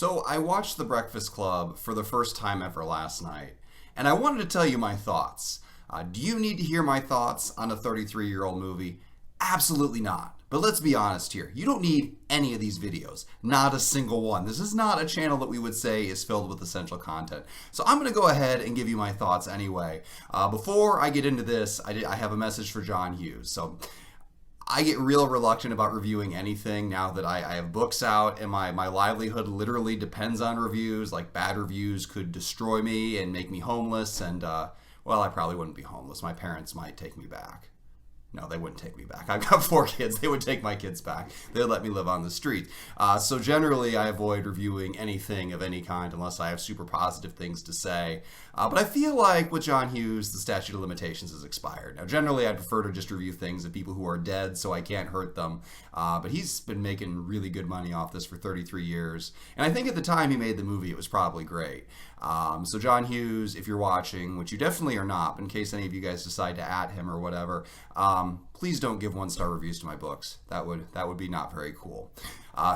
So I watched The Breakfast Club for the first time ever last night, and I wanted to tell you my thoughts. Do you need to hear my thoughts on a 33-year-old movie? Absolutely not. But let's be honest here. You don't need any of these videos. Not a single one. This is not a channel that we would say is filled with essential content. So I'm going to go ahead and give you my thoughts anyway. Before I get into this, I have a message for John Hughes. So I get real reluctant about reviewing anything now that I have books out and my livelihood literally depends on reviews. Like bad reviews could destroy me and make me homeless and, well, I probably wouldn't be homeless. My parents might take me back. No, they wouldn't take me back. I've got 4 kids. They would take my kids back. They'd let me live on the street. So generally, I avoid reviewing anything of any kind unless I have super positive things to say. But I feel like with John Hughes, the statute of limitations has expired. Now, generally, I prefer to just review things of people who are dead so I can't hurt them. But he's been making really good money off this for 33 years. And I think at the time he made the movie, it was probably great. So John Hughes, if you're watching, which you definitely are not, but in case any of you guys decide to at him or whatever, please don't give 1-star reviews to my books. That would be not very cool.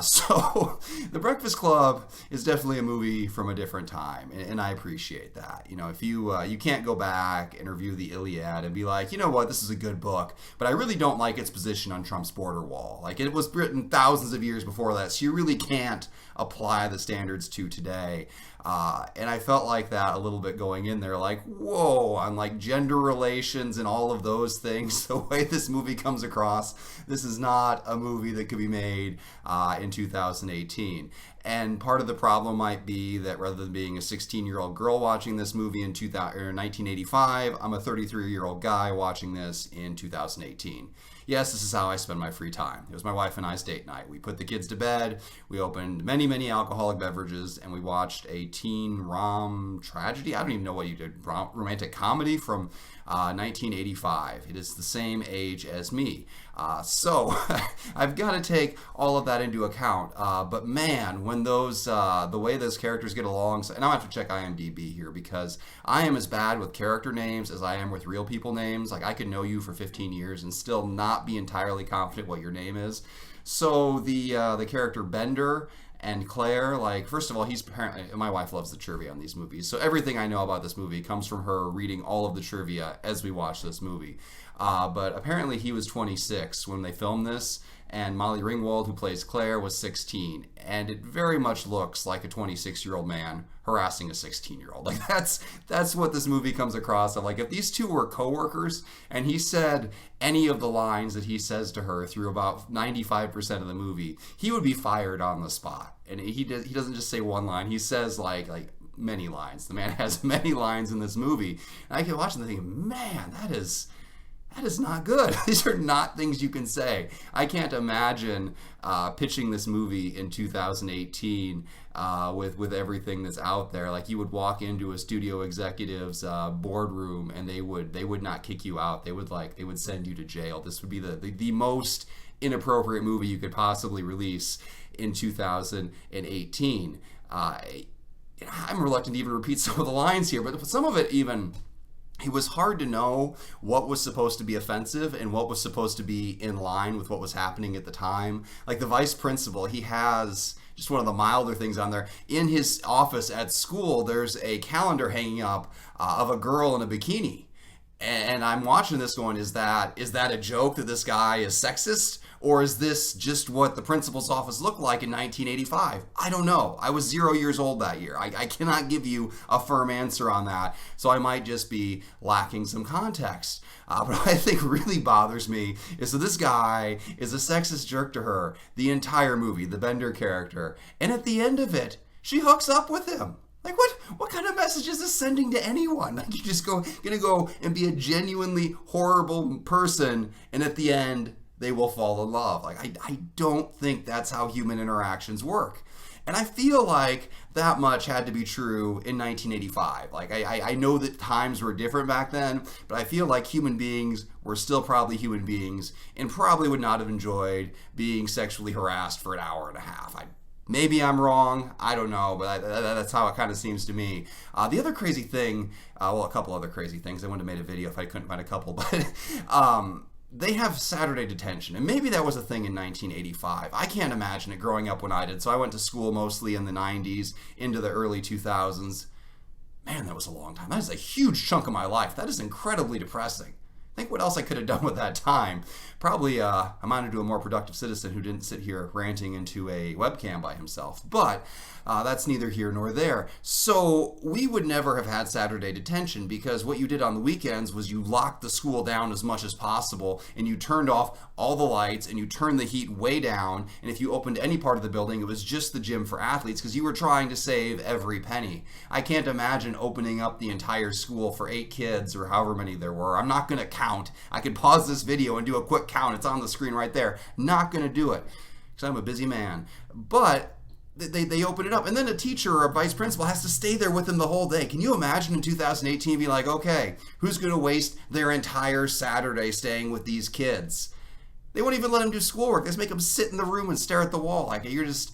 So The Breakfast Club is definitely a movie from a different time, and I appreciate that. You know, if you can't go back and review the Iliad and be like, you know what, this is a good book, but I really don't like its position on Trump's border wall. Like, it was written thousands of years before that, so you really can't apply the standards to today. And I felt like that a little bit going in there, like, whoa, on like gender relations and all of those things, the way this movie comes across, this is not a movie that could be made in 2018. And part of the problem might be that rather than being a 16-year-old girl watching this movie in 1985, I'm a 33-year-old guy watching this in 2018. Yes, this is how I spend my free time. It was my wife and I's date night. We put the kids to bed, we opened many, many alcoholic beverages, and we watched a teen rom tragedy. I don't even know what you did. Romantic comedy from 1985. It is the same age as me. So I've got to take all of that into account. But man, when the way those characters get along, and I have to check IMDb here because I am as bad with character names as I am with real people names. Like, I could know you for 15 years and still not be entirely confident what your name is. So the character Bender and Claire, like, first of all, he's apparently, my wife loves the trivia on these movies, so everything I know about this movie comes from her reading all of the trivia as we watch this movie. But apparently he was 26 when they filmed this, and Molly Ringwald, who plays Claire, was 16, and it very much looks like a 26-year-old man harassing a 16-year-old. Like, that's what this movie comes across of. Like, if these two were coworkers and he said any of the lines that he says to her through about 95% of the movie, he would be fired on the spot. And he doesn't just say one line, he says like many lines. The man has many lines in this movie. And I keep watching and thinking, man, that is not good. These are not things you can say. I can't imagine pitching this movie in 2018 with everything that's out there. Like, you would walk into a studio executive's boardroom and they would not kick you out. They would send you to jail. This would be the most inappropriate movie you could possibly release in 2018. I'm reluctant to even repeat some of the lines here, but some of it even, it was hard to know what was supposed to be offensive and what was supposed to be in line with what was happening at the time. Like, the vice principal, he has just one of the milder things on there. In his office at school, there's a calendar hanging up of a girl in a bikini. And I'm watching this going, is that a joke that this guy is sexist? Or is this just what the principal's office looked like in 1985? I don't know. I was 0 years old that year. I cannot give you a firm answer on that. So I might just be lacking some context. But what I think really bothers me is that this guy is a sexist jerk to her the entire movie, the Bender character. And at the end of it, she hooks up with him. Like, what kind of message is this sending to anyone? Like, you're just gonna go and be a genuinely horrible person, and at the end, they will fall in love. Like, I don't think that's how human interactions work. And I feel like that much had to be true in 1985. Like, I know that times were different back then, but I feel like human beings were still probably human beings and probably would not have enjoyed being sexually harassed for an hour and a half. Maybe I'm wrong, I don't know, but that's how it kind of seems to me. The other crazy thing, a couple other crazy things, I wouldn't have made a video if I couldn't find a couple, but they have Saturday detention, and maybe that was a thing in 1985. I can't imagine it growing up when I did, so I went to school mostly in the 90s into the early 2000s. Man, that was a long time. That is a huge chunk of my life. That is incredibly depressing. Think what else I could have done with that time. Probably amounted to a more productive citizen who didn't sit here ranting into a webcam by himself. But that's neither here nor there. So we would never have had Saturday detention because what you did on the weekends was you locked the school down as much as possible and you turned off all the lights and you turned the heat way down. And if you opened any part of the building, it was just the gym for athletes because you were trying to save every penny. I can't imagine opening up the entire school for 8 kids or however many there were. I'm not going to count. I could pause this video and do a quick count. It's on the screen right there. Not going to do it because I'm a busy man. But they open it up, and then a teacher or a vice principal has to stay there with them the whole day. Can you imagine in 2018 be like, okay, who's going to waste their entire Saturday staying with these kids? They won't even let them do schoolwork. They just make them sit in the room and stare at the wall. Like you're just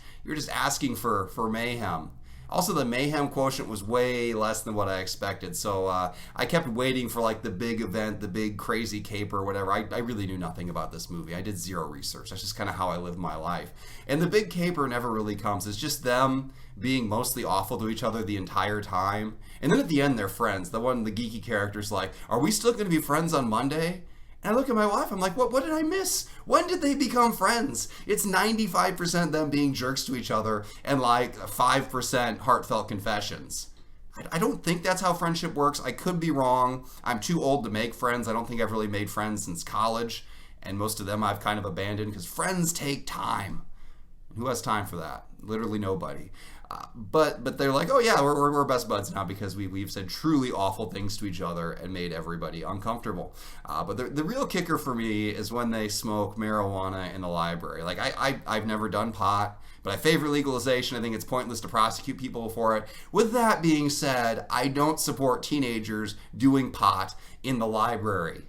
asking for mayhem. Also, the mayhem quotient was way less than what I expected, so I kept waiting for like the big event, the big crazy caper or whatever. I really knew nothing about this movie. I did zero research. That's just kind of how I live my life. And the big caper never really comes. It's just them being mostly awful to each other the entire time. And then at the end, they're friends. The geeky character's like, are we still going to be friends on Monday? And I look at my wife, I'm like, what did I miss? When did they become friends? It's 95% them being jerks to each other and like 5% heartfelt confessions. I don't think that's how friendship works. I could be wrong. I'm too old to make friends. I don't think I've really made friends since college. And most of them I've kind of abandoned because friends take time. Who has time for that? Literally nobody. But they're like, oh yeah, we're best buds now because we've said truly awful things to each other and made everybody uncomfortable. But the real kicker for me is when they smoke marijuana in the library. Like I've never done pot, but I favor legalization. I think it's pointless to prosecute people for it. With that being said, I don't support teenagers doing pot in the library.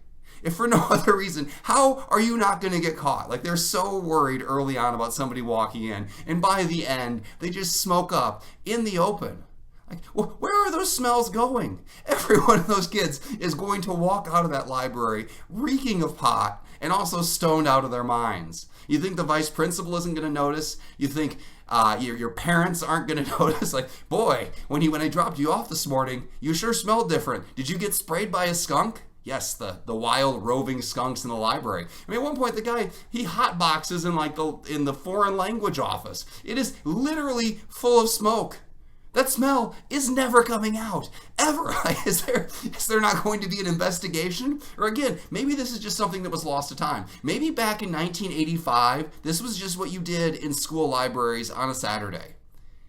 If for no other reason, how are you not going to get caught? Like they're so worried early on about somebody walking in, and by the end, they just smoke up in the open. Like, well, where are those smells going? Every one of those kids is going to walk out of that library reeking of pot and also stoned out of their minds. You think the vice principal isn't going to notice? You think your parents aren't going to notice? Like, boy, when I dropped you off this morning, you sure smelled different. Did you get sprayed by a skunk? Yes, the wild roving skunks in the library. I mean, at one point, the guy, he hotboxes in the foreign language office. It is literally full of smoke. That smell is never coming out, ever. Is there not going to be an investigation? Or again, maybe this is just something that was lost to time. Maybe back in 1985, this was just what you did in school libraries on a Saturday.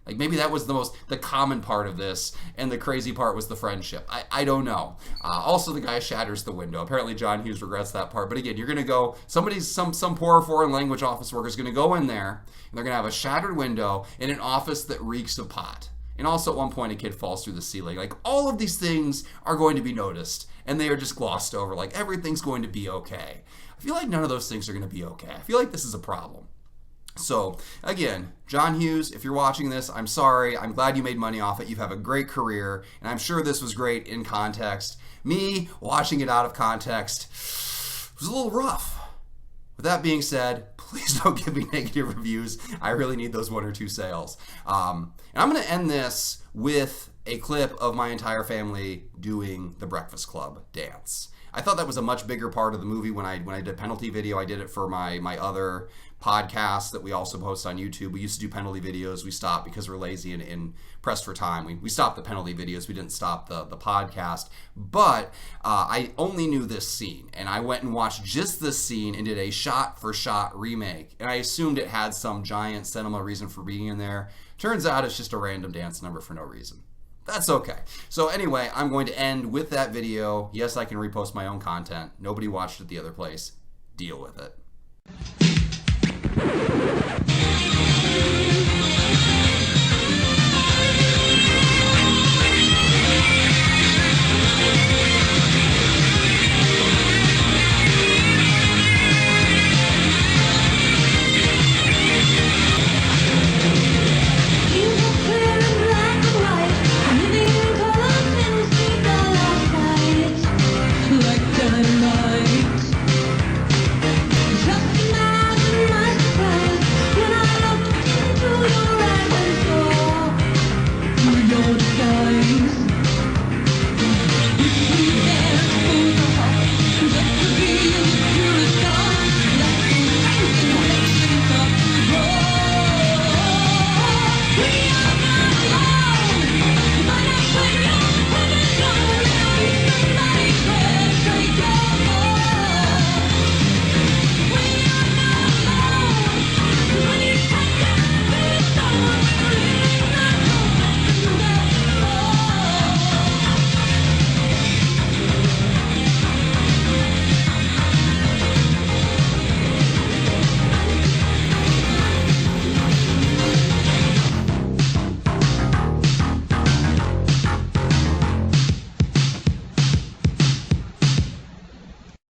Like maybe that was the common part of this, and the crazy part was the friendship. I don't know. Also, the guy shatters the window. Apparently, John Hughes regrets that part. But again, you're gonna go. Some poor foreign language office worker is gonna go in there, and they're gonna have a shattered window in an office that reeks of pot. And also, at one point, a kid falls through the ceiling. Like all of these things are going to be noticed, and they are just glossed over. Like everything's going to be okay. I feel like none of those things are gonna be okay. I feel like this is a problem. So, again, John Hughes, if you're watching this, I'm sorry. I'm glad you made money off it. You have a great career, and I'm sure this was great in context. Me, watching it out of context, was a little rough. With that being said, please don't give me negative reviews. I really need those 1 or 2 sales. And I'm going to end this with a clip of my entire family doing the Breakfast Club dance. I thought that was a much bigger part of the movie when I did penalty video. I did it for my other podcast that we also post on YouTube. We used to do penalty videos. We stopped because we're lazy and pressed for time. We stopped the penalty videos. We didn't stop the podcast. But I only knew this scene, and I went and watched just this scene and did a shot-for-shot remake. And I assumed it had some giant sentimental reason for being in there. Turns out it's just a random dance number for no reason. That's okay. So anyway, I'm going to end with that video. Yes, I can repost my own content. Nobody watched it the other place. Deal with it.